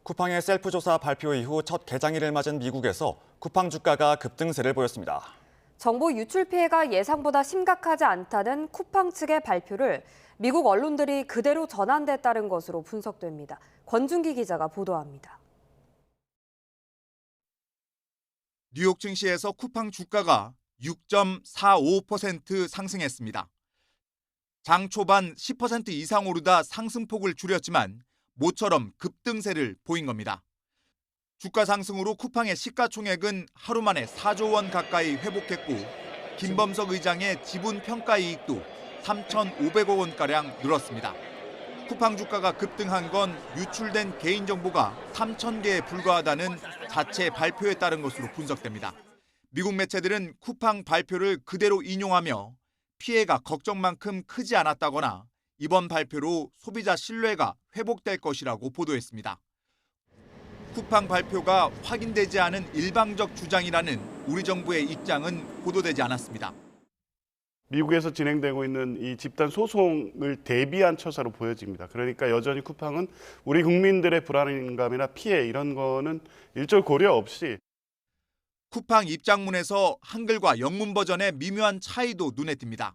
쿠팡의 셀프 조사 발표 이후 첫 개장일을 맞은 미국에서 쿠팡 주가가 급등세를 보였습니다. 정보 유출 피해가 예상보다 심각하지 않다는 쿠팡 측의 발표를 미국 언론들이 그대로 전환됐다는 것으로 분석됩니다. 권준기 기자가 보도합니다. 뉴욕 증시에서 쿠팡 주가가 6.45% 상승했습니다. 장 초반 10% 이상 오르다 상승폭을 줄였지만 모처럼 급등세를 보인 겁니다. 주가 상승으로 쿠팡의 시가총액은 하루 만에 4조 원 가까이 회복했고 김범석 의장의 지분 평가 이익도 3,500억 원가량 늘었습니다. 쿠팡 주가가 급등한 건 유출된 개인정보가 3,000개에 불과하다는 자체 발표에 따른 것으로 분석됩니다. 미국 매체들은 쿠팡 발표를 그대로 인용하며 피해가 걱정만큼 크지 않았다거나 이번 발표로 소비자 신뢰가 회복될 것이라고 보도했습니다. 쿠팡 발표가 확인되지 않은 일방적 주장이라는 우리 정부의 입장은 보도되지 않았습니다. 미국에서 진행되고 있는 이 집단 소송을 대비한 처사로 보여집니다. 그러니까 여전히 쿠팡은 우리 국민들의 불안감이나 피해 이런 거는 일절 고려 없이 쿠팡 입장문에서 한글과 영문 버전의 미묘한 차이도 눈에 띕니다.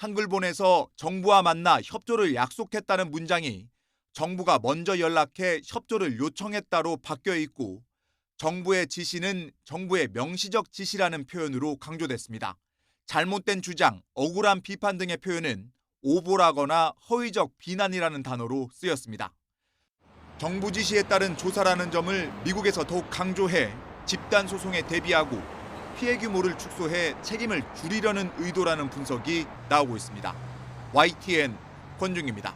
한글본에서 정부와 만나 협조를 약속했다는 문장이 정부가 먼저 연락해 협조를 요청했다로 바뀌어 있고 정부의 지시는 정부의 명시적 지시라는 표현으로 강조됐습니다. 잘못된 주장, 억울한 비판 등의 표현은 오보라거나 허위적 비난이라는 단어로 쓰였습니다. 정부 지시에 따른 조사라는 점을 미국에서 더욱 강조해 집단 소송에 대비하고 피해 규모를 축소해 책임을 줄이려는 의도라는 분석이 나오고 있습니다. YTN 권중기입니다.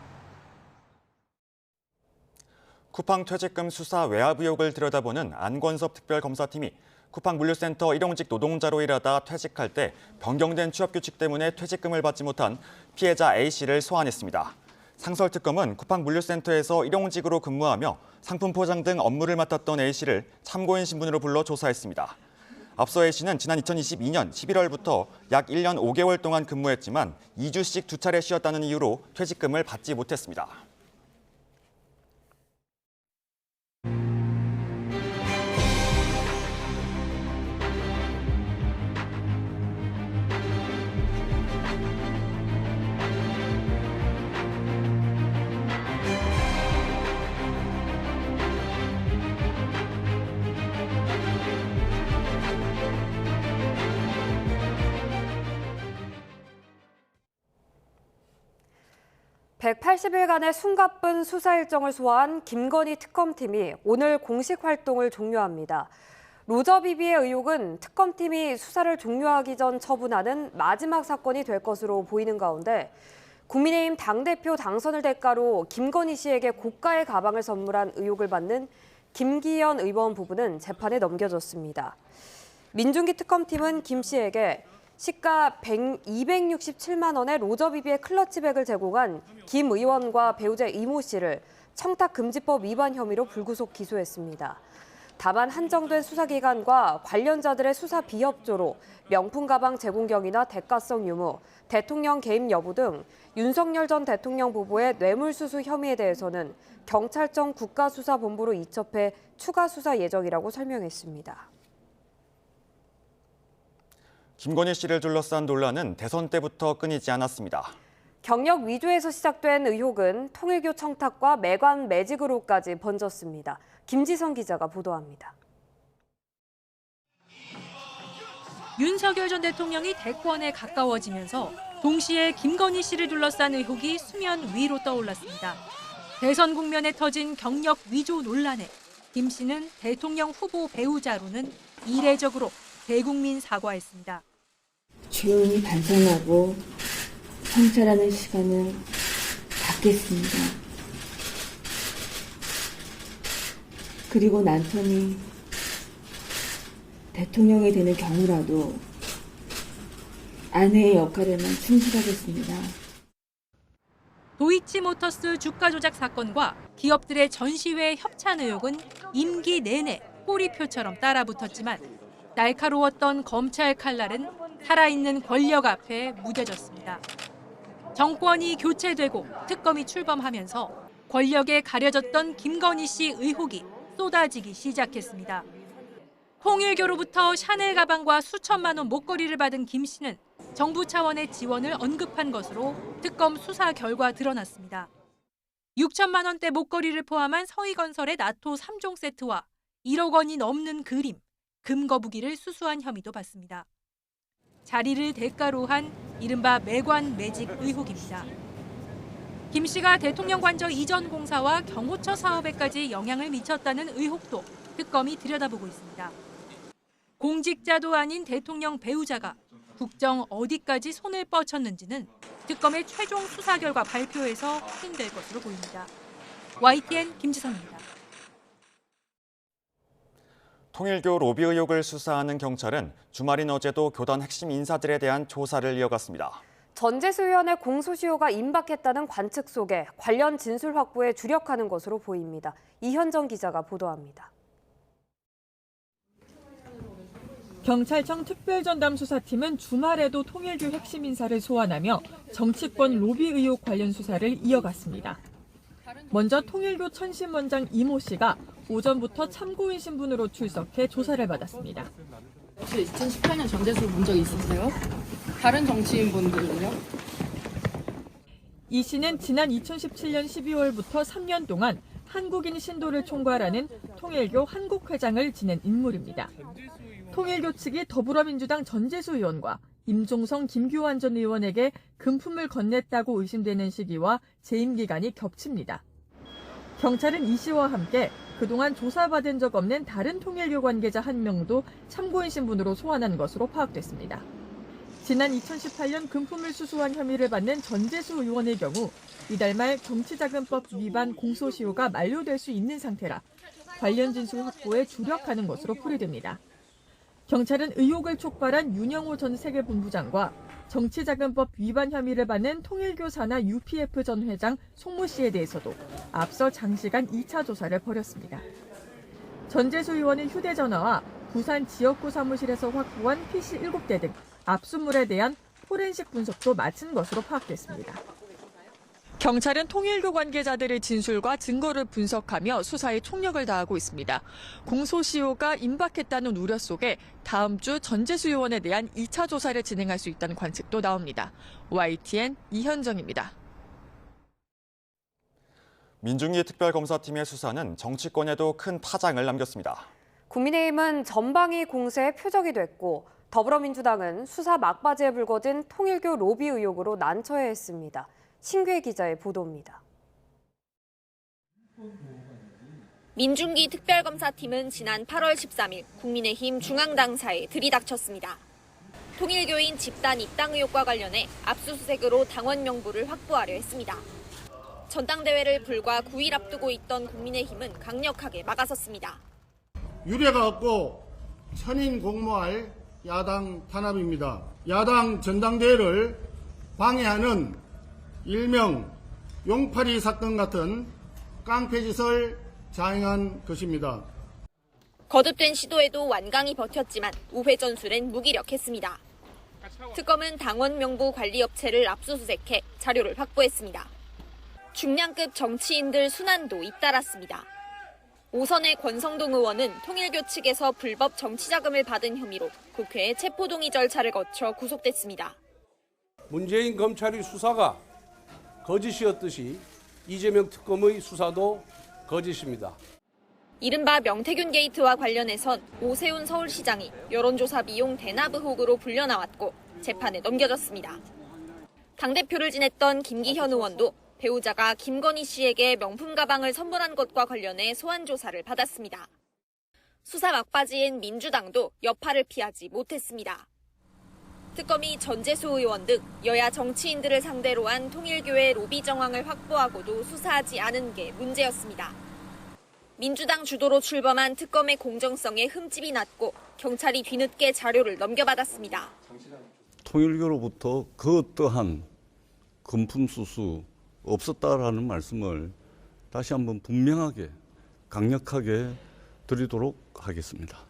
쿠팡 퇴직금 수사 외압 의혹을 들여다보는 안권섭 특별검사팀이 쿠팡 물류센터 일용직 노동자로 일하다 퇴직할 때 변경된 취업규칙 때문에 퇴직금을 받지 못한 피해자 A씨를 소환했습니다. 상설특검은 쿠팡 물류센터에서 일용직으로 근무하며 상품 포장 등 업무를 맡았던 A씨를 참고인 신분으로 불러 조사했습니다. 앞서 A씨는 지난 2022년 11월부터 약 1년 5개월 동안 근무했지만 2주씩 2차례 쉬었다는 이유로 퇴직금을 받지 못했습니다. (180일간의) 숨가쁜 수사 일정을 소화한 김건희 특검팀이 오늘 공식 활동을 종료합니다. 로저비비의 의혹은 특검팀이 수사를 종료하기 전 처분하는 마지막 사건이 될 것으로 보이는 가운데 국민의힘 당대표 당선을 대가로 김건희 씨에게 고가의 가방을 선물한 의혹을 받는 김기현 의원 부부는 재판에 넘겨졌습니다. 민중기 특검팀은 김 씨에게 시가 267만 원의 로저비비의 클러치백을 제공한 김 의원과 배우자 이모 씨를 청탁금지법 위반 혐의로 불구속 기소했습니다. 다만 한정된 수사기관과 관련자들의 수사 비협조로 명품 가방 제공 경위나 대가성 유무, 대통령 개입 여부 등 윤석열 전 대통령 부부의 뇌물수수 혐의에 대해서는 경찰청 국가수사본부로 이첩해 추가 수사 예정이라고 설명했습니다. 김건희 씨를 둘러싼 논란은 대선 때부터 끊이지 않았습니다. 경력 위조에서 시작된 의혹은 통일교 청탁과 매관 매직으로까지 번졌습니다. 김지성 기자가 보도합니다. 윤석열 전 대통령이 대권에 가까워지면서 동시에 김건희 씨를 둘러싼 의혹이 수면 위로 떠올랐습니다. 대선 국면에 터진 경력 위조 논란에 김 씨는 대통령 후보 배우자로는 이례적으로 대국민 사과했습니다. 조용히 반성하고 성찰하는 시간을 갖겠습니다. 그리고 남편이 대통령이 되는 경우라도 아내의 역할에만 충실하겠습니다. 도이치모터스 주가 조작 사건과 기업들의 전시회 협찬 의혹은 임기 내내 꼬리표처럼 따라붙었지만 날카로웠던 검찰 칼날은 살아있는 권력 앞에 무뎌졌습니다. 정권이 교체되고 특검이 출범하면서 권력에 가려졌던 김건희 씨 의혹이 쏟아지기 시작했습니다. 통일교로부터 샤넬 가방과 수천만 원 목걸이를 받은 김 씨는 정부 차원의 지원을 언급한 것으로 특검 수사 결과 드러났습니다. 6천만 원대 목걸이를 포함한 서희건설의 나토 3종 세트와 1억 원이 넘는 그림, 금거북이를 수수한 혐의도 받습니다. 자리를 대가로 한 이른바 매관 매직 의혹입니다. 김 씨가 대통령 관저 이전 공사와 경호처 사업에까지 영향을 미쳤다는 의혹도 특검이 들여다보고 있습니다. 공직자도 아닌 대통령 배우자가 국정 어디까지 손을 뻗쳤는지는 특검의 최종 수사 결과 발표에서 확인될 것으로 보입니다. YTN 김지성입니다. 통일교 로비 의혹을 수사하는 경찰은 주말인 어제도 교단 핵심 인사들에 대한 조사를 이어갔습니다. 전재수 의원의 공소시효가 임박했다는 관측 속에 관련 진술 확보에 주력하는 것으로 보입니다. 이현정 기자가 보도합니다. 경찰청 특별전담 수사팀은 주말에도 통일교 핵심 인사를 소환하며 정치권 로비 의혹 관련 수사를 이어갔습니다. 먼저 통일교 천심원장 이모 씨가 오전부터 참고인 신분으로 출석해 조사를 받았습니다. 혹시 2018년 전재수 본 적 있으세요? 다른 정치인분들은요? 이 씨는 지난 2017년 12월부터 3년 동안 한국인 신도를 총괄하는 통일교 한국회장을 지낸 인물입니다. 통일교 측이 더불어민주당 전재수 의원과 임종성 김규환 전 의원에게 금품을 건넸다고 의심되는 시기와 재임 기간이 겹칩니다. 경찰은 이 씨와 함께 그동안 조사받은 적 없는 다른 통일교 관계자 한 명도 참고인 신분으로 소환한 것으로 파악됐습니다. 지난 2018년 금품을 수수한 혐의를 받는 전재수 의원의 경우 이달 말 정치자금법 위반 공소시효가 만료될 수 있는 상태라 관련 진술 확보에 주력하는 것으로 풀이됩니다. 경찰은 의혹을 촉발한 윤영호 전 세계본부장과 정치자금법 위반 혐의를 받는 통일교 산하 UPF 전 회장 송모 씨에 대해서도 앞서 장시간 2차 조사를 벌였습니다. 전재수 의원의 휴대전화와 부산 지역구 사무실에서 확보한 PC 7대 등 압수물에 대한 포렌식 분석도 마친 것으로 파악됐습니다. 경찰은 통일교 관계자들의 진술과 증거를 분석하며 수사에 총력을 다하고 있습니다. 공소시효가 임박했다는 우려 속에 다음 주 전재수 의원에 대한 2차 조사를 진행할 수 있다는 관측도 나옵니다. YTN 이현정입니다. 민중기 특별검사팀의 수사는 정치권에도 큰 파장을 남겼습니다. 국민의힘은 전방위 공세의 표적이 됐고 더불어민주당은 수사 막바지에 불거진 통일교 로비 의혹으로 난처해 했습니다. 신규 기자의 보도입니다. 민중기 특별검사팀은 지난 8월 13일 국민의힘 중앙당사에 들이닥쳤습니다. 통일교인 집단 입당 의혹과 관련해 압수수색으로 당원 명부를 확보하려 했습니다. 전당대회를 불과 9일 앞두고 있던 국민의힘은 강력하게 막아섰습니다. 유례가 없고 천인공모할 야당 탄압입니다. 야당 전당대회를 방해하는 일명 용팔이 사건 같은 깡패짓을 자행한 것입니다. 거듭된 시도에도 완강히 버텼지만 우회 전술엔 무기력했습니다. 특검은 당원 명부 관리업체를 압수수색해 자료를 확보했습니다. 중량급 정치인들 순환도 잇따랐습니다. 오선의 권성동 의원은 통일교 측에서 불법 정치자금을 받은 혐의로 국회에 체포동의 절차를 거쳐 구속됐습니다. 문재인 검찰의 수사가 거짓이었듯이 이재명 특검의 수사도 거짓입니다. 이른바 명태균 게이트와 관련해선 오세훈 서울시장이 여론조사 비용 대납 의혹으로 불려나왔고 재판에 넘겨졌습니다. 당대표를 지냈던 김기현 의원도 배우자가 김건희 씨에게 명품 가방을 선물한 것과 관련해 소환 조사를 받았습니다. 수사 막바지엔 민주당도 여파를 피하지 못했습니다. 특검이 전재수 의원 등 여야 정치인들을 상대로 한 통일교의 로비 정황을 확보하고도 수사하지 않은 게 문제였습니다. 민주당 주도로 출범한 특검의 공정성에 흠집이 났고 경찰이 뒤늦게 자료를 넘겨받았습니다. 통일교로부터 그 어떠한 금품 수수 없었다라는 말씀을 다시 한번 분명하게 강력하게 드리도록 하겠습니다.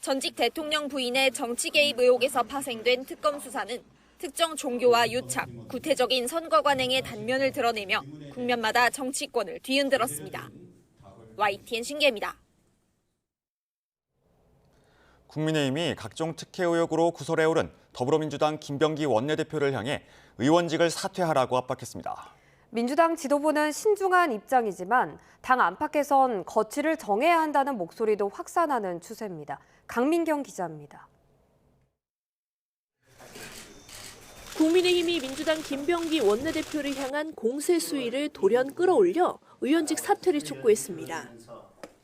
전직 대통령 부인의 정치 개입 의혹에서 파생된 특검 수사는 특정 종교와 유착, 구태적인 선거 관행의 단면을 드러내며 국면마다 정치권을 뒤흔들었습니다. YTN 신계입니다. 국민의힘이 각종 특혜 의혹으로 구설에 오른 더불어민주당 김병기 원내대표를 향해 의원직을 사퇴하라고 압박했습니다. 민주당 지도부는 신중한 입장이지만 당 안팎에선 거취를 정해야 한다는 목소리도 확산하는 추세입니다. 강민경 기자입니다. 국민의힘이 민주당 김병기 원내대표를 향한 공세 수위를 돌연 끌어올려 의원직 사퇴를 촉구했습니다.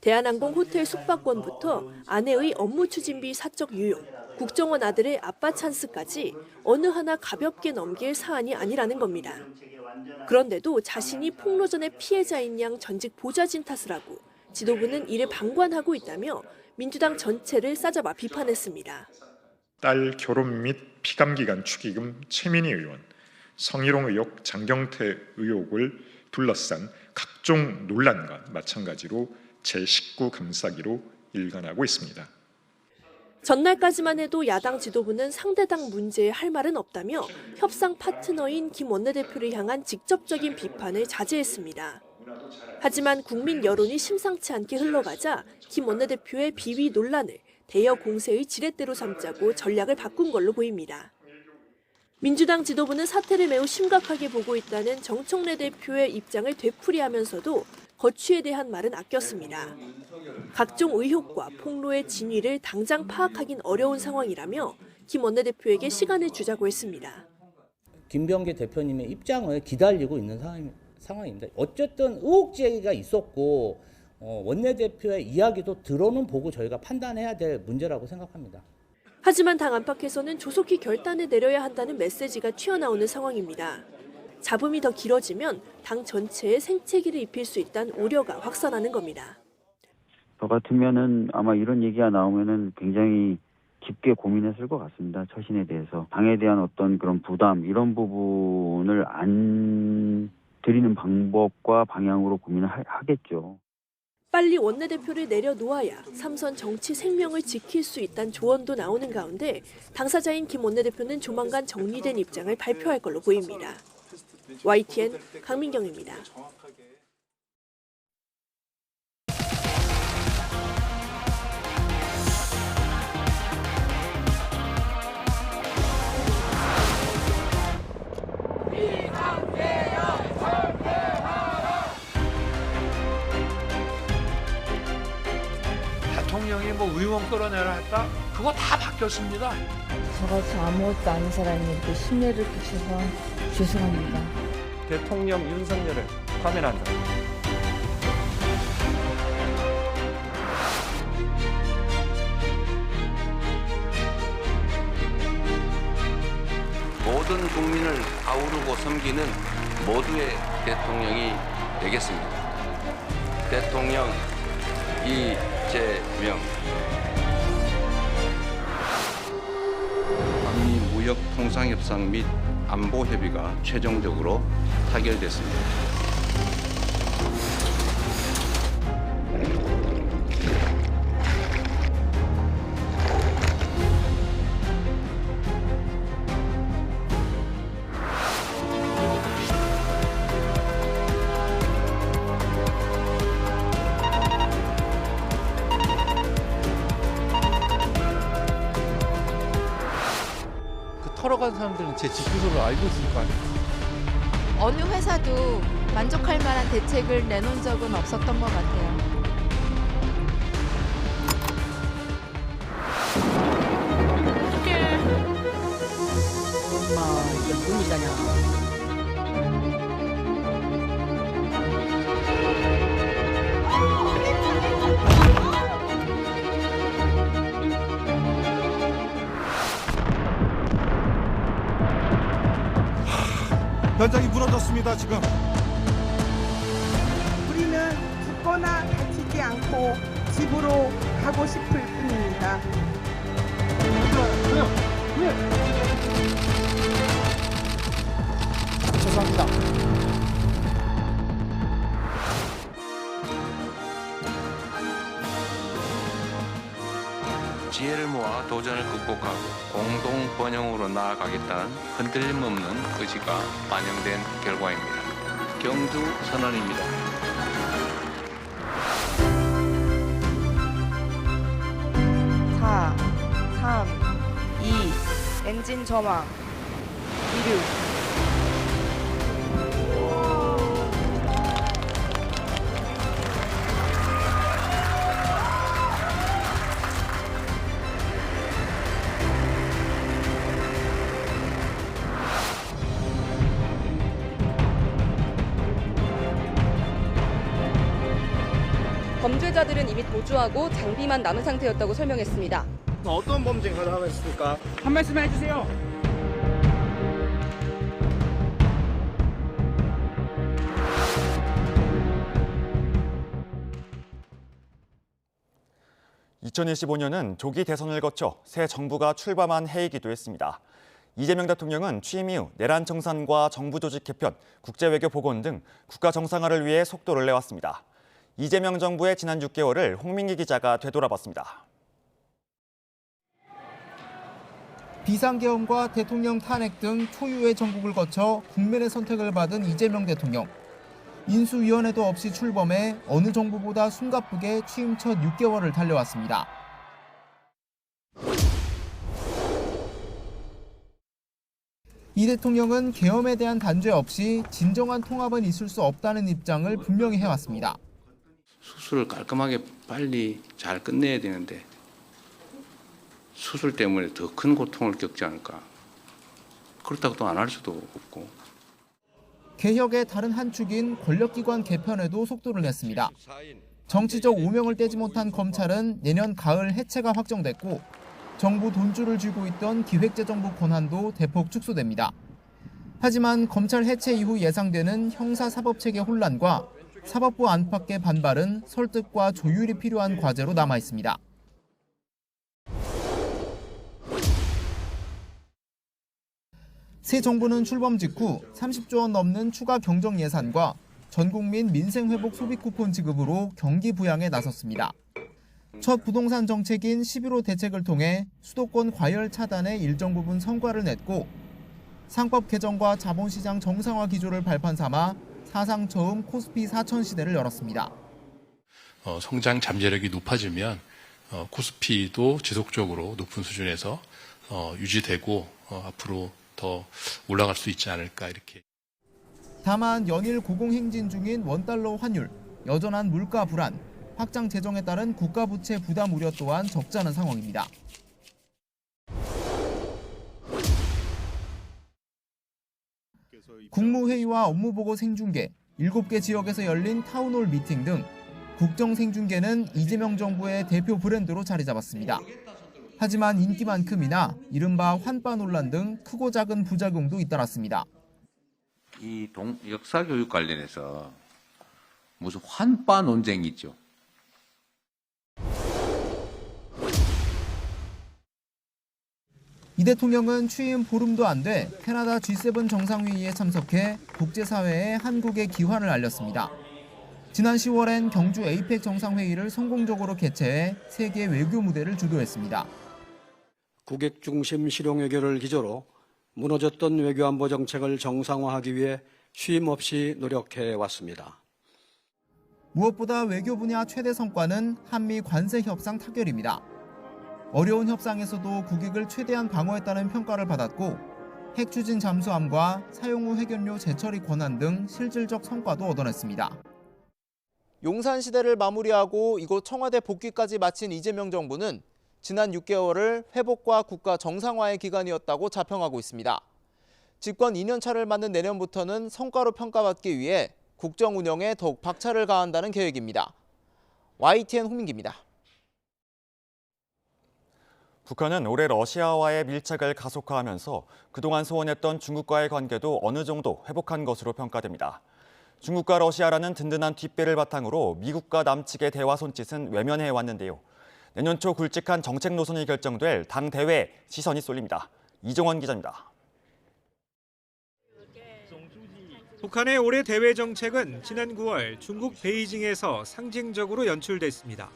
대한항공 호텔 숙박권부터 아내의 업무 추진비 사적 유용, 국정원 아들의 아빠 찬스까지 어느 하나 가볍게 넘길 사안이 아니라는 겁니다. 그런데도 자신이 폭로전의 피해자인 양 전직 보좌진 탓을 하고 지도부는 이를 방관하고 있다며 민주당 전체를 싸잡아 비판했습니다. 딸 결혼 및 피감기간 축의금 최민희 의원, 성희롱 의혹, 장경태 의혹을 둘러싼 각종 논란과 마찬가지로 제19 감싸기로 일관하고 있습니다. 전날까지만 해도 야당 지도부는 상대당 문제에 할 말은 없다며 협상 파트너인 김 원내대표를 향한 직접적인 비판을 자제했습니다. 하지만 국민 여론이 심상치 않게 흘러가자 김 원내대표의 비위 논란을 대여 공세의 지렛대로 삼자고 전략을 바꾼 걸로 보입니다. 민주당 지도부는 사태를 매우 심각하게 보고 있다는 정청래 대표의 입장을 되풀이하면서도 거취에 대한 말은 아꼈습니다. 각종 의혹과 폭로의 진위를 당장 파악하긴 어려운 상황이라며 김 원내대표에게 시간을 주자고 했습니다. 김병기 대표님의 입장을 기다리고 있는 상황입니다. 어쨌든 의혹 제기가 있었고 원내대표의 이야기도 들어는 보고 저희가 판단해야 될 문제라고 생각합니다. 하지만 당 안팎에서는 조속히 결단을 내려야 한다는 메시지가 튀어나오는 상황입니다. 잡음이 더 길어지면 당 전체에 생채기를 입힐 수 있다는 우려가 확산하는 겁니다. 저 같으면은 아마 이런 얘기가 나오면은 굉장히 깊게 고민했을 것 같습니다. 처신에 대해서. 당에 대한 어떤 그런 부담, 이런 부분을 안 드리는 방법과 방향으로 고민을 하겠죠. 빨리 원내대표를 내려놓아야 삼선 정치 생명을 지킬 수 있다는 조언도 나오는 가운데 당사자인 김 원내대표는 조만간 정리된 입장을 발표할 걸로 보입니다. YTN 강민경입니다. 대통령이 뭐 의원 끌어내라 했다? 그거 다 바뀌었습니다. 저같이 아무것도 아닌 사람이 이렇게 심려를 끼쳐서 죄송합니다. 대통령 윤석열을 파면한다. 모든 국민을 아우르고 섬기는 모두의 대통령이 되겠습니다. 대통령 이재명. 한미 무역 통상협상 및 안보 협의가 최종적으로 타결됐습니다. 털어간 사람들은 제 지표를 알고 있을 거 아니에요. 어느 회사도 만족할 만한 대책을 내놓은 적은 없었던 것 같아요. 어떡해. 이게 무슨 일이냐. 현장이 무너졌습니다, 지금. 우리는 죽거나 다치지 않고 집으로 가고 싶을 뿐입니다. 죄송합니다. 지혜를 모아 도전을 극복하고 공동 번영으로 나아가겠다는 흔들림 없는 의지가 반영된 결과입니다. 경주 선언입니다. 자, 엔진 점화, 이륙. 범죄자들은 이미 도주하고 장비만 남은 상태였다고 설명했습니다. 어떤 범죄가 나왔습니까? 한 말씀 해주세요. (2025년은) 조기 대선을 거쳐 새 정부가 출범한 해이기도 했습니다. 이재명 대통령은 취임 이후 내란 청산과 정부 조직 개편, 국제외교 복원 등 국가 정상화를 위해 속도를 내왔습니다. 이재명 정부의 지난 6개월을 홍민기 기자가 되돌아봤습니다. 비상계엄과 대통령 탄핵 등 초유의 정국을 거쳐 국민의 선택을 받은 이재명 대통령. 인수위원회도 없이 출범해 어느 정부보다 숨가쁘게 취임 첫 6개월을 달려왔습니다. 이 대통령은 계엄에 대한 단죄 없이 진정한 통합은 있을 수 없다는 입장을 분명히 해왔습니다. 수술을 깔끔하게 빨리 잘 끝내야 되는데 수술 때문에 더 큰 고통을 겪지 않을까. 그렇다고 또 안 할 수도 없고. 개혁의 다른 한 축인 권력기관 개편에도 속도를 냈습니다. 정치적 오명을 떼지 못한 검찰은 내년 가을 해체가 확정됐고 정부 돈줄을 쥐고 있던 기획재정부 권한도 대폭 축소됩니다. 하지만 검찰 해체 이후 예상되는 형사사법체계 혼란과 사법부 안팎의 반발은 설득과 조율이 필요한 과제로 남아 있습니다. 새 정부는 출범 직후 30조 원 넘는 추가 경정 예산과 전국민 민생회복 소비 쿠폰 지급으로 경기 부양에 나섰습니다. 첫 부동산 정책인 11호 대책을 통해 수도권 과열 차단에 일정 부분 성과를 냈고 상법 개정과 자본시장 정상화 기조를 발판 삼아 사상 처음 코스피 4천 시대를 열었습니다. 성장 잠재력이 높아지면 코스피도 지속적으로 높은 수준에서 유지되고 앞으로 더 올라갈 수 있지 않을까 이렇게. 다만 연일 고공행진 중인 원달러 환율, 여전한 물가 불안, 확장 재정에 따른 국가 부채 부담 우려 또한 적지 않은 상황입니다. 국무회의와 업무보고 생중계, 7개 지역에서 열린 타운홀 미팅 등 국정 생중계는 이재명 정부의 대표 브랜드로 자리 잡았습니다. 하지만 인기만큼이나 이른바 환빠 논란 등 크고 작은 부작용도 잇따랐습니다. 이 역사교육 관련해서 무슨 환빠 논쟁이 있죠. 이 대통령은 취임 보름도 안 돼 캐나다 G7 정상회의에 참석해 국제사회에 한국의 기환을 알렸습니다. 지난 10월엔 경주 에이펙 정상회의를 성공적으로 개최해 세계 외교 무대를 주도했습니다. 국익 중심 실용 외교를 기조로 무너졌던 외교안보 정책을 정상화하기 위해 쉼 없이 노력해 왔습니다. 무엇보다 외교 분야 최대 성과는 한미 관세 협상 타결입니다. 어려운 협상에서도 국익을 최대한 방어했다는 평가를 받았고 핵 추진 잠수함과 사용 후 핵연료 재처리 권한 등 실질적 성과도 얻어냈습니다. 용산 시대를 마무리하고 이곳 청와대 복귀까지 마친 이재명 정부는 지난 6개월을 회복과 국가 정상화의 기간이었다고 자평하고 있습니다. 집권 2년 차를 맞는 내년부터는 성과로 평가받기 위해 국정 운영에 더욱 박차를 가한다는 계획입니다. YTN 홍민기입니다. 북한은 올해 러시아와의 밀착을 가속화하면서 그동안 소원했던 중국과의 관계도 어느 정도 회복한 것으로 평가됩니다. 중국과 러시아라는 든든한 뒷배를 바탕으로 미국과 남측의 대화 손짓은 외면해왔는데요. 내년 초 굵직한 정책 노선이 결정될 당 대회에 시선이 쏠립니다. 이종원 기자입니다. 북한의 올해 대외 정책은 지난 9월 중국 베이징에서 상징적으로 연출됐습니다.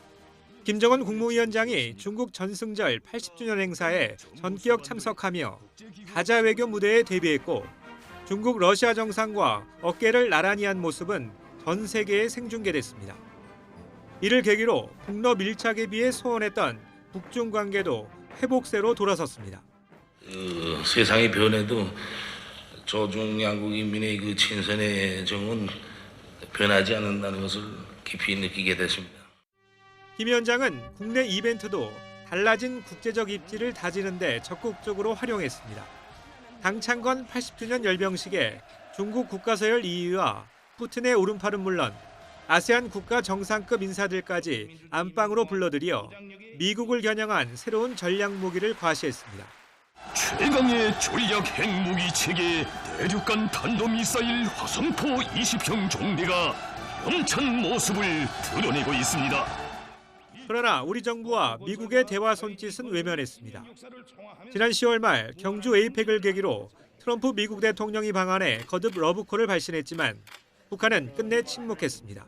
김정은 국무위원장이 중국 전승절 80주년 행사에 전격 참석하며 다자 외교 무대에 데뷔했고 중국 러시아 정상과 어깨를 나란히 한 모습은 전 세계에 생중계됐습니다. 이를 계기로 북러 밀착에 비해 소원했던 북중 관계도 회복세로 돌아섰습니다. 세상이 변해도 조중 양국 인민의 그 친선의 정은 변하지 않는다는 것을 깊이 느끼게 됐습니다. 김 위원장은 국내 이벤트도 달라진 국제적 입지를 다지는 데 적극적으로 활용했습니다. 당창건 80주년 열병식에 중국 국가서열 2위와 푸틴의 오른팔은 물론 아세안 국가 정상급 인사들까지 안방으로 불러들여 미국을 겨냥한 새로운 전략 무기를 과시했습니다. 최강의 전략 핵무기 체계 대륙간 탄도미사일 화성포 20형 종대가 영찬 모습을 드러내고 있습니다. 그러나 우리 정부와 미국의 대화 손짓은 외면했습니다. 지난 10월 말 경주 에이펙을 계기로 트럼프 미국 대통령이 방한해 거듭 러브콜을 발신했지만 북한은 끝내 침묵했습니다.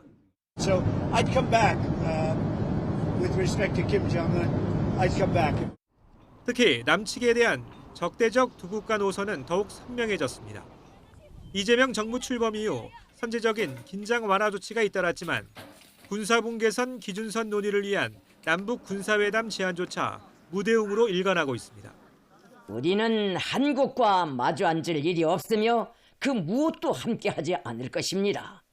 So I'd come back with respect to Kim Jong-un. I'd come back. 특히 남측에 대한 적대적 두 국가 노선은 더욱 선명해졌습니다. 이재명 정부 출범 이후 선제적인 긴장 완화 조치가 잇따랐지만 군사분 개선 기준선 논의를 위한 남북 군사회담 제안조차 무대응으로 일관하고 있습니다. 우리는 한국과 마주 앉을 일이 없으며 그 무엇도 함께하지 않을 것입니다.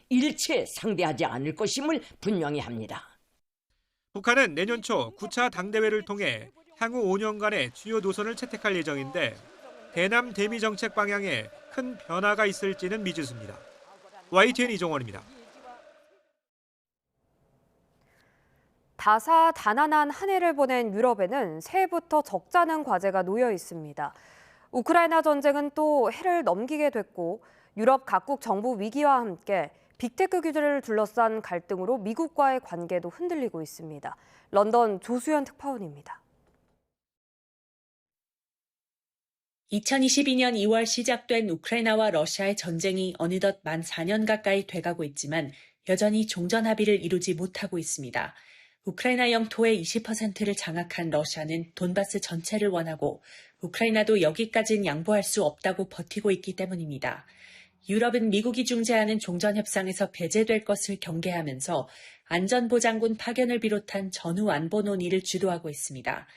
일체 상대하지 않을 것임을 분명히 합니다. 북한은 내년 초 9차 당대회를 통해 향후 5년간의 주요 노선을 채택할 예정인데 대남 대미 정책 방향에 큰 변화가 있을지는 미지수입니다. YTN 이종원입니다. 다사다난한 한 해를 보낸 유럽에는 새해부터 적자는 과제가 놓여 있습니다. 우크라이나 전쟁은 또 해를 넘기게 됐고 유럽 각국 정부 위기와 함께 빅테크 규제를 둘러싼 갈등으로 미국과의 관계도 흔들리고 있습니다. 런던 조수연 특파원입니다. 2022년 2월 시작된 우크라이나와 러시아의 전쟁이 어느덧 만 4년 가까이 돼가고 있지만 여전히 종전 합의를 이루지 못하고 있습니다. 우크라이나 영토의 20%를 장악한 러시아는 돈바스 전체를 원하고 우크라이나도 여기까진 양보할 수 없다고 버티고 있기 때문입니다. 유럽은 미국이 중재하는 종전협상에서 배제될 것을 경계하면서 안전보장군 파견을 비롯한 전후 안보 논의를 주도하고 있습니다.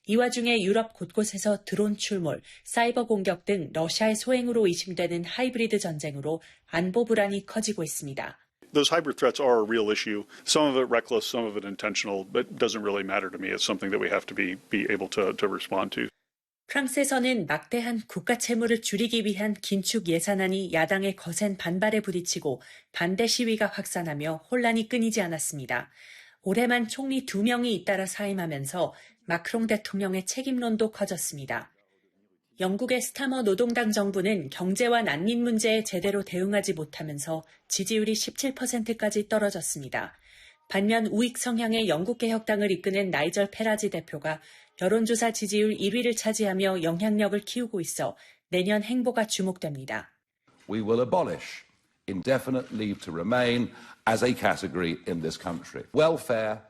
이 와중에 유럽 곳곳에서 드론 출몰, 사이버 공격 등 러시아의 소행으로 의심되는 하이브리드 전쟁으로 안보 불안이 커지고 있습니다. Those hybrid threats are a real issue. Some of it reckless, some of it intentional, but it doesn't really matter to me. It's something that we have to be able to respond to. 프랑스에서는 막대한 국가 채무를 줄이기 위한 긴축 예산안이 야당의 거센 반발에 부딪히고 반대 시위가 확산하며 혼란이 끊이지 않았습니다. 올해만 총리 2명이 잇따라 사임하면서 마크롱 대통령의 책임론도 커졌습니다. 영국의 스타머 노동당 정부는 경제와 난민 문제에 제대로 대응하지 못하면서 지지율이 17%까지 떨어졌습니다. 반면 우익 성향의 영국개혁당을 이끄는 나이절 페라지 대표가 여론조사 지지율 1위를 차지하며 영향력을 키우고 있어 내년 행보가 주목됩니다. We will abolish indefinite leave to remain as a category in this country. Welfare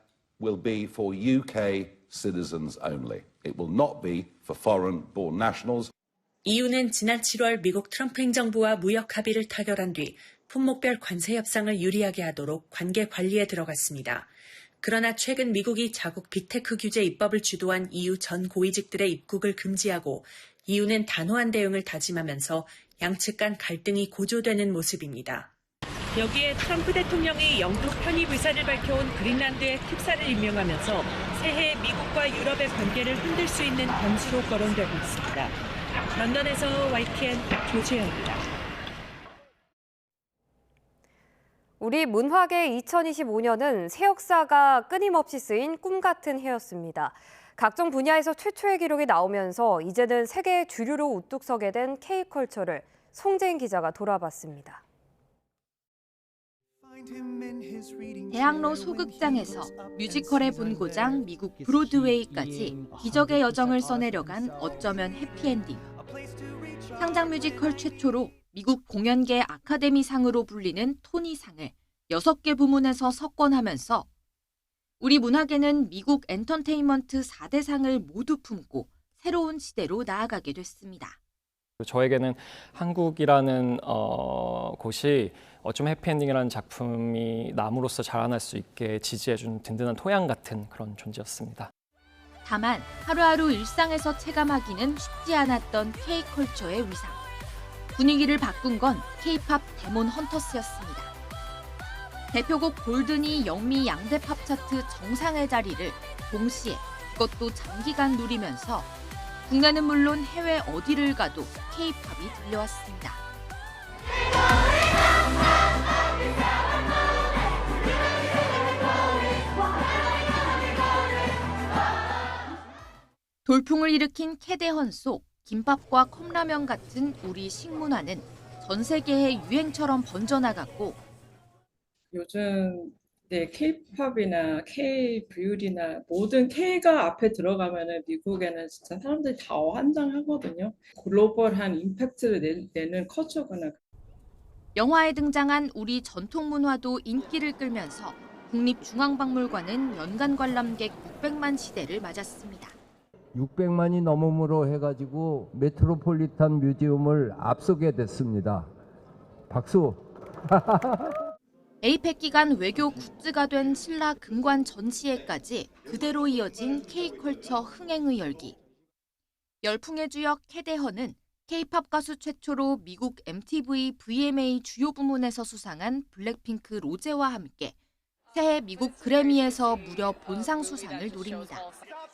will be for UK citizens only. It will not be for foreign-born nationals. EU는 지난 7월 미국 트럼프 행정부와 무역 합의를 타결한 뒤 품목별 관세 협상을 유리하게 하도록 관계 관리에 들어갔습니다. 그러나 최근 미국이 자국 빅테크 규제 입법을 주도한 EU 전 고위직들의 입국을 금지하고 EU는 단호한 대응을 다짐하면서 양측 간 갈등이 고조되는 모습입니다. 여기에 트럼프 대통령이 영국 편입 의사를 밝혀온 그린란드의 특사를 임명하면서 새해 미국과 유럽의 관계를 흔들 수 있는 변수로 거론되고 있습니다. 런던에서 YTN 조재현입니다. 우리 문화계 2025년은 새 역사가 끊임없이 쓰인 꿈 같은 해였습니다. 각종 분야에서 최초의 기록이 나오면서 이제는 세계의 주류로 우뚝 서게 된 K컬처를 송재인 기자가 돌아봤습니다. 대학로 소극장에서 뮤지컬의 본고장 미국 브로드웨이까지 기적의 여정을 써내려간 어쩌면 해피엔딩. 상장 뮤지컬 최초로 미국 공연계 아카데미상으로 불리는 토니상을 6개 부문에서 석권하면서 우리 문화계는 미국 엔터테인먼트 4대상을 모두 품고 새로운 시대로 나아가게 됐습니다. 저에게는 한국이라는 곳이 어쩌면 해피엔딩이라는 작품이 남으로서 자라날 수 있게 지지해준 든든한 토양 같은 그런 존재였습니다. 다만 하루하루 일상에서 체감하기는 쉽지 않았던 K컬처의 위상. 분위기를 바꾼 건 K-팝 데몬 헌터스였습니다. 대표곡 골든이 영미 양대 팝 차트 정상의 자리를 동시에 그것도 장기간 누리면서 국내는 물론 해외 어디를 가도 K-팝이 들려왔습니다. 돌풍을 일으킨 캐대헌 속 김밥과 컵라면 같은 우리 식문화는 전 세계의 유행처럼 번져나갔고 요즘 K-팝이나 K-뷰티나 모든 K가 앞에 들어가면은 미국에는 진짜 사람들이 다 환장하거든요. 글로벌한 임팩트를 내는 컬처구나. 영화에 등장한 우리 전통 문화도 인기를 끌면서 국립중앙박물관은 연간 관람객 600만 시대를 맞았습니다. 600만이 넘음으로 해가지고 메트로폴리탄 뮤지엄을 앞서게 됐습니다. 박수! 에이펙 기간 외교 굿즈가 된 신라 금관 전시회까지 그대로 이어진 K컬처 흥행의 열기. 열풍의 주역 캐대헌은 K-팝 가수 최초로 미국 MTV VMA 주요 부문에서 수상한 블랙핑크 로제와 함께 새해 미국 그래미에서 무려 본상 수상을 노립니다.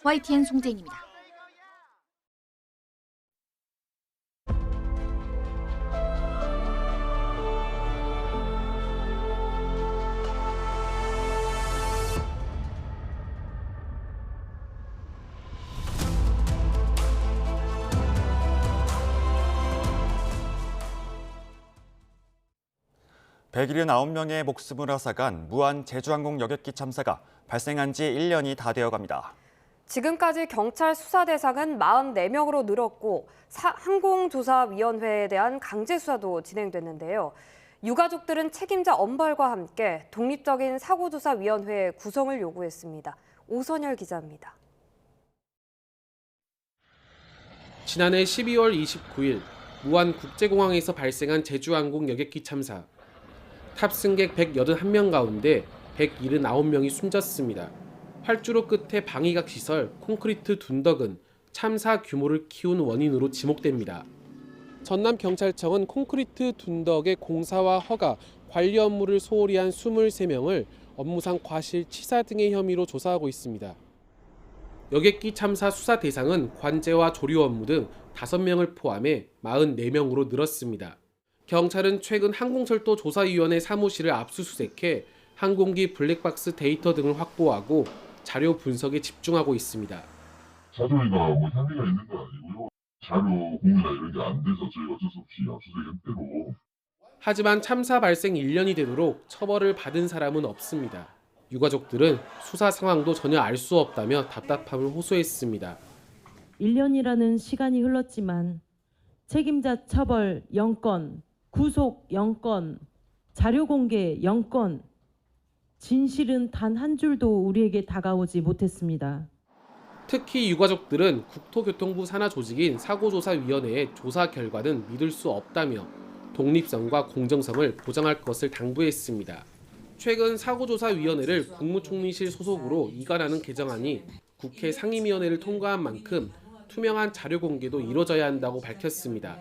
YTN 송재인입니다. (179명의) 목숨을 앗아간 무한 제주항공 여객기 참사가 발생한 지 1년이 다 되어갑니다. 지금까지 경찰 수사 대상은 44명으로 늘었고 항공조사위원회에 대한 강제 수사도 진행됐는데요. 유가족들은 책임자 엄벌과 함께 독립적인 사고조사위원회 구성을 요구했습니다. 오선열 기자입니다. 지난해 12월 29일 무안국제공항에서 발생한 제주항공 여객기 참사. 탑승객 181명 가운데 179명이 숨졌습니다. 활주로 끝에 방위각 시설, 콘크리트 둔덕은 참사 규모를 키운 원인으로 지목됩니다. 전남경찰청은 콘크리트 둔덕의 공사와 허가, 관리 업무를 소홀히 한 23명을 업무상 과실치사 등의 혐의로 조사하고 있습니다. 여객기 참사 수사 대상은 관제와 조류 업무 등 5명을 포함해 44명으로 늘었습니다. 경찰은 최근 항공철도 조사위원회 사무실을 압수수색해 항공기 블랙박스 데이터 등을 확보하고 자료 분석에 집중하고 있습니다. 자료가 혐의가 있는 건 아니고요. 자료 공유나 이런 게 안 돼서 저희가 어쩔 수 없이 압수수색했대로. 하지만 참사 발생 1년이 되도록 처벌을 받은 사람은 없습니다. 유가족들은 수사 상황도 전혀 알 수 없다며 답답함을 호소했습니다. 1년이라는 시간이 흘렀지만 책임자 처벌 0건, 구속 0건, 자료 공개 0건, 진실은 단 한 줄도 우리에게 다가오지 못했습니다. 특히 유가족들은 국토교통부 산하 조직인 사고조사위원회의 조사 결과는 믿을 수 없다며 독립성과 공정성을 보장할 것을 당부했습니다. 최근 사고조사위원회를 국무총리실 소속으로 이관하는 개정안이 국회 상임위원회를 통과한 만큼 투명한 자료 공개도 이뤄져야 한다고 밝혔습니다.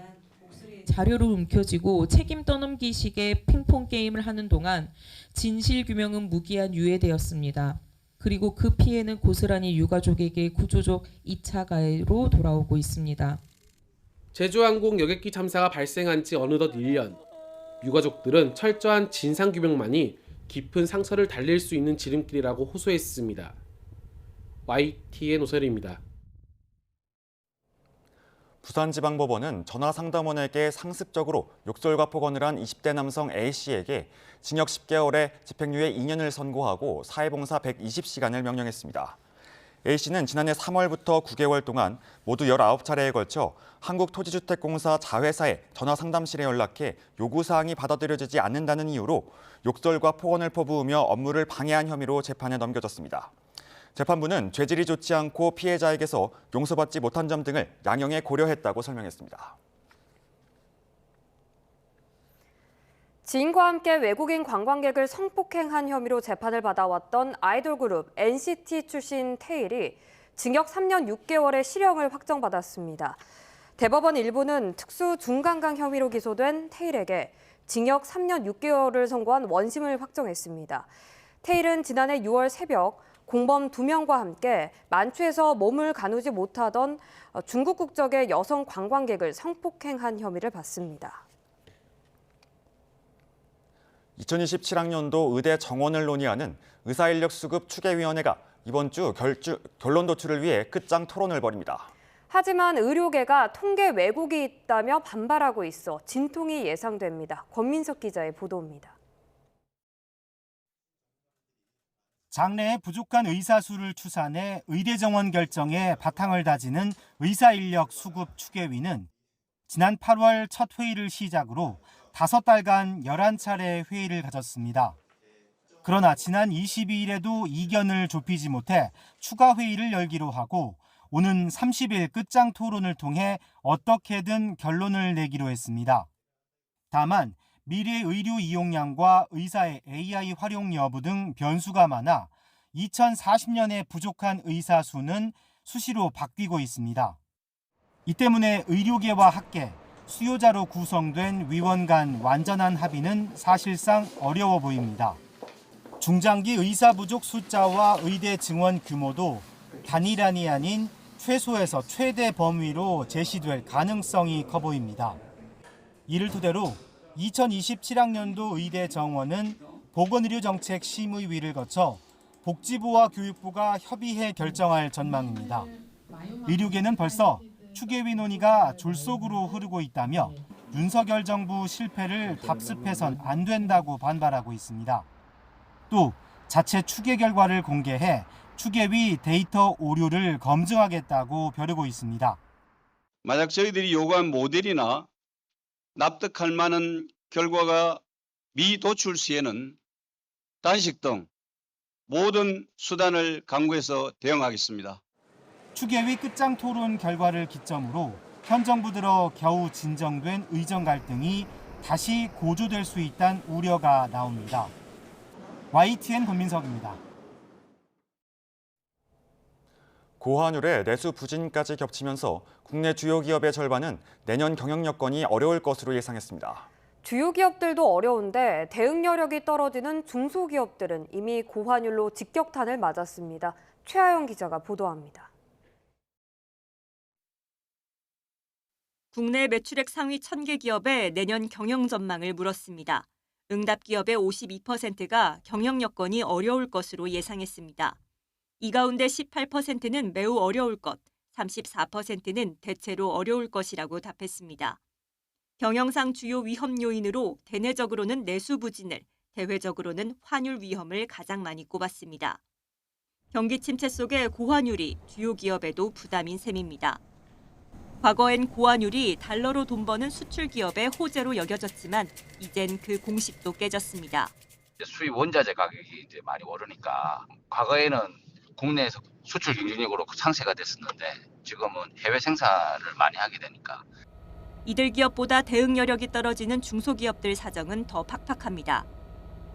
자료로 움켜쥐고 책임 떠넘기식의 핑퐁 게임을 하는 동안 진실 규명은 무기한 유예되었습니다. 그리고 그 피해는 고스란히 유가족에게 구조적 2차 가해로 돌아오고 있습니다. 제주항공 여객기 참사가 발생한 지 어느덧 1년. 유가족들은 철저한 진상규명만이 깊은 상처를 달랠 수 있는 지름길이라고 호소했습니다. YTN 오설입니다. 부산지방법원은 전화상담원에게 상습적으로 욕설과 폭언을 한 20대 남성 A씨에게 징역 10개월에 집행유예 2년을 선고하고 사회봉사 120시간을 명령했습니다. A씨는 지난해 3월부터 9개월 동안 모두 19차례에 걸쳐 한국토지주택공사 자회사의 전화상담실에 연락해 요구사항이 받아들여지지 않는다는 이유로 욕설과 폭언을 퍼부으며 업무를 방해한 혐의로 재판에 넘겨졌습니다. 재판부는 죄질이 좋지 않고 피해자에게서 용서받지 못한 점 등을 양형에 고려했다고 설명했습니다. 지인과 함께 외국인 관광객을 성폭행한 혐의로 재판을 받아왔던 아이돌 그룹 NCT 출신 테일이 징역 3년 6개월의 실형을 확정받았습니다. 대법원 1부는 특수 중간강 혐의로 기소된 테일에게 징역 3년 6개월을 선고한 원심을 확정했습니다. 테일은 지난해 6월 새벽 공범 2명과 함께 만추에서 몸을 가누지 못하던 중국 국적의 여성 관광객을 성폭행한 혐의를 받습니다. 2027학년도 의대 정원을 논의하는 의사인력 수급 추계위원회가 이번 주 결론 도출을 위해 끝장 토론을 벌입니다. 하지만 의료계가 통계 왜곡이 있다며 반발하고 있어 진통이 예상됩니다. 권민석 기자의 보도입니다. 장래에 부족한 의사 수를 추산해 의대 정원 결정에 바탕을 다지는 의사인력 수급 추계위는 지난 8월 첫 회의를 시작으로 5달간 11차례 회의를 가졌습니다. 그러나 지난 22일에도 이견을 좁히지 못해 추가 회의를 열기로 하고 오는 30일 끝장 토론을 통해 어떻게든 결론을 내기로 했습니다. 다만 미래 의료 이용량과 의사의 AI 활용 여부 등 변수가 많아 2040년에 부족한 의사 수는 수시로 바뀌고 있습니다. 이 때문에 의료계와 학계, 수요자로 구성된 위원 간 완전한 합의는 사실상 어려워 보입니다. 중장기 의사 부족 숫자와 의대 증원 규모도 단일안이 아닌 최소에서 최대 범위로 제시될 가능성이 커 보입니다. 이를 토대로 2027학년도 의대 정원은 보건의료정책심의위를 거쳐 복지부와 교육부가 협의해 결정할 전망입니다. 의료계는 벌써 추계위 논의가 졸속으로 흐르고 있다며 윤석열 정부 실패를 답습해선 안 된다고 반발하고 있습니다. 또 자체 추계 결과를 공개해 추계위 데이터 오류를 검증하겠다고 벼르고 있습니다. 만약 저희들이 요구한 모델이나 납득할 만한 결과가 미도출 시에는 단식 등 모든 수단을 강구해서 대응하겠습니다. 추계위 끝장 토론 결과를 기점으로 현 정부 들어 겨우 진정된 의정 갈등이 다시 고조될 수 있다는 우려가 나옵니다. YTN 권민석입니다. 고환율에 내수 부진까지 겹치면서 국내 주요 기업의 절반은 내년 경영 여건이 어려울 것으로 예상했습니다. 주요 기업들도 어려운데 대응 여력이 떨어지는 중소기업들은 이미 고환율로 직격탄을 맞았습니다. 최하영 기자가 보도합니다. 국내 매출액 상위 1000개 기업의 내년 경영 전망을 물었습니다. 응답 기업의 52%가 경영 여건이 어려울 것으로 예상했습니다. 이 가운데 18%는 매우 어려울 것, 34%는 대체로 어려울 것이라고 답했습니다. 경영상 주요 위험 요인으로 대내적으로는 내수 부진을, 대외적으로는 환율 위험을 가장 많이 꼽았습니다. 경기 침체 속에 고환율이 주요 기업에도 부담인 셈입니다. 과거엔 고환율이 달러로 돈 버는 수출 기업의 호재로 여겨졌지만 이젠 그 공식도 깨졌습니다. 수입 원자재 가격이 이제 많이 오르니까 과거에는 국내에서 수출 경쟁력으로 상세가 됐었는데 지금은 해외 생산을 많이 하게 되니까. 이들 기업보다 대응 여력이 떨어지는 중소기업들 사정은 더 팍팍합니다.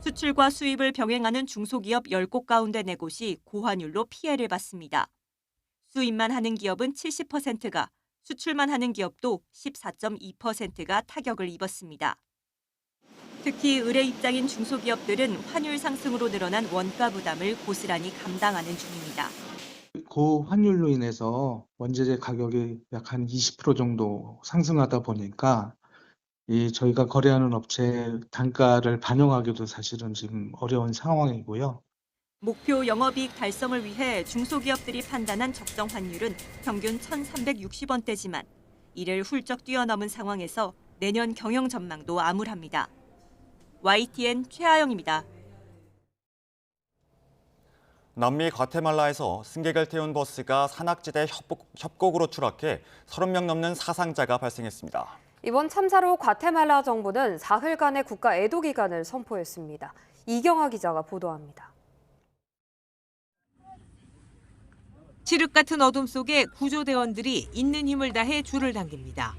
수출과 수입을 병행하는 중소기업 10곳 가운데 4곳이 고환율로 피해를 봤습니다. 수입만 하는 기업은 70%가, 수출만 하는 기업도 14.2%가 타격을 입었습니다. 특히 의뢰 입장인 중소기업들은 환율 상승으로 늘어난 원가 부담을 고스란히 감당하는 중입니다. 고환율로 인해서 원재재 가격이 약 한 20% 정도 상승하다 보니까 저희가 거래하는 업체 단가를 반영하기도 사실은 지금 어려운 상황이고요. 목표 영업이익 달성을 위해 중소기업들이 판단한 적정 환율은 평균 1,360원대지만 이를 훌쩍 뛰어넘은 상황에서 내년 경영 전망도 암울합니다. YTN 최하영입니다. 남미 과테말라에서 승객을 태운 버스가 산악지대 협곡으로 추락해 30명 넘는 사상자가 발생했습니다. 이번 참사로 과테말라 정부는 사흘간의 국가 애도 기간을 선포했습니다. 이경아 기자가 보도합니다. 칠흑 같은 어둠 속에 구조대원들이 있는 힘을 다해 줄을 당깁니다.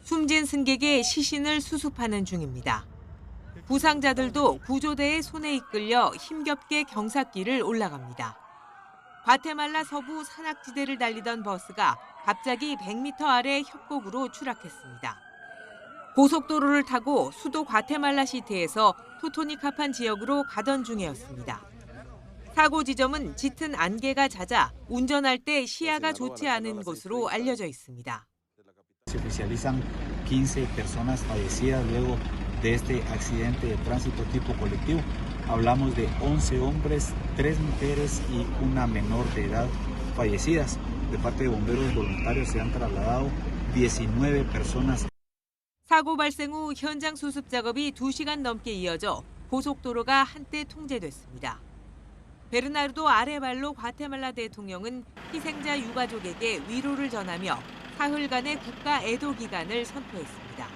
숨진 승객의 시신을 수습하는 중입니다. 부상자들도 구조대의 손에 이끌려 힘겹게 경사길을 올라갑니다. 과테말라 서부 산악지대를 달리던 버스가 갑자기 100m 아래 협곡으로 추락했습니다. 고속도로를 타고 수도 과테말라 시티에서 토토니카판 지역으로 가던 중이었습니다. 사고 지점은 짙은 안개가 잦아 운전할 때 시야가 좋지 않은 곳으로 알려져 있습니다. Se oficializan 15 personas fallecidas luego de este accidente de tránsito tipo colectivo. Hablamos de 11 hombres, 3 mujeres y una menor de edad fallecidas. De parte de bomberos voluntarios se han trasladado 19 personas. 사고 발생 후 현장 수습 작업이 2시간 넘게 이어져 고속도로가 한때 통제됐습니다. 베르나르도 아레발로 과테말라 대통령은 희생자 유가족에게 위로를 전하며 사흘간의 국가 애도 기간을 선포했습니다.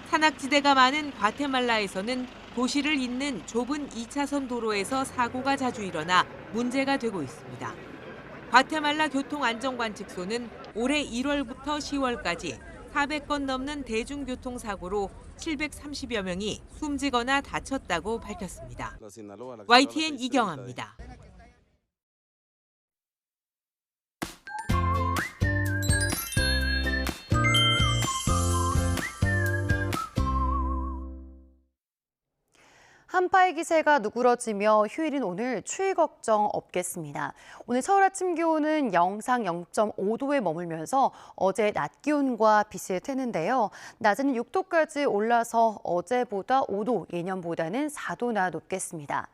산악지대가 많은 과테말라에서는 도시를 잇는 좁은 2차선 도로에서 사고가 자주 일어나 문제가 되고 있습니다. 과테말라 교통안전관측소는 올해 1월부터 10월까지 400건 넘는 대중교통사고로 730여 명이 숨지거나 다쳤다고 밝혔습니다. YTN 이경아입니다. 한파의 기세가 누그러지며 휴일인 오늘 추위 걱정 없겠습니다. 오늘 서울 아침 기온은 영상 0.5도에 머물면서 어제 낮 기온과 비슷했는데요. 낮에는 6도까지 올라서 어제보다 5도, 예년보다는 4도나 높겠습니다.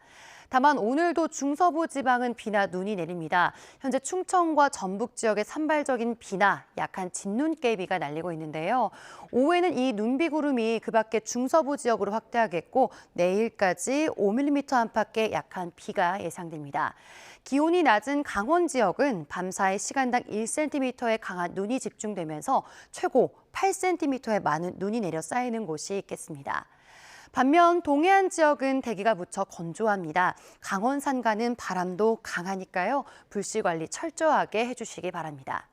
다만 오늘도 중서부 지방은 비나 눈이 내립니다. 현재 충청과 전북 지역에 산발적인 비나 약한 진눈깨비가 날리고 있는데요. 오후에는 이 눈비구름이 그 밖에 중서부 지역으로 확대하겠고 내일까지 5mm 안팎의 약한 비가 예상됩니다. 기온이 낮은 강원 지역은 밤사이 시간당 1cm의 강한 눈이 집중되면서 최고 8cm의 많은 눈이 내려 쌓이는 곳이 있겠습니다. 반면 동해안 지역은 대기가 무척 건조합니다. 강원 산간은 바람도 강하니까요. 불씨 관리 철저하게 해주시기 바랍니다.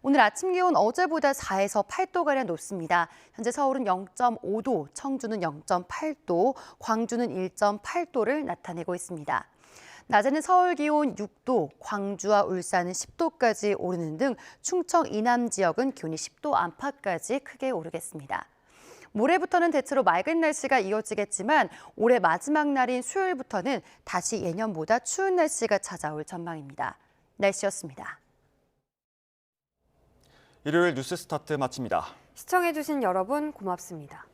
오늘 아침 기온 어제보다 4에서 8도가량 높습니다. 현재 서울은 0.5도, 청주는 0.8도, 광주는 1.8도를 나타내고 있습니다. 낮에는 서울 기온 6도, 광주와 울산은 10도까지 오르는 등 충청 이남 지역은 기온이 10도 안팎까지 크게 오르겠습니다. 모레부터는 대체로 맑은 날씨가 이어지겠지만 올해 마지막 날인 수요일부터는 다시 예년보다 추운 날씨가 찾아올 전망입니다. 날씨였습니다. 일요일 뉴스 스타트 마칩니다. 시청해주신 여러분 고맙습니다.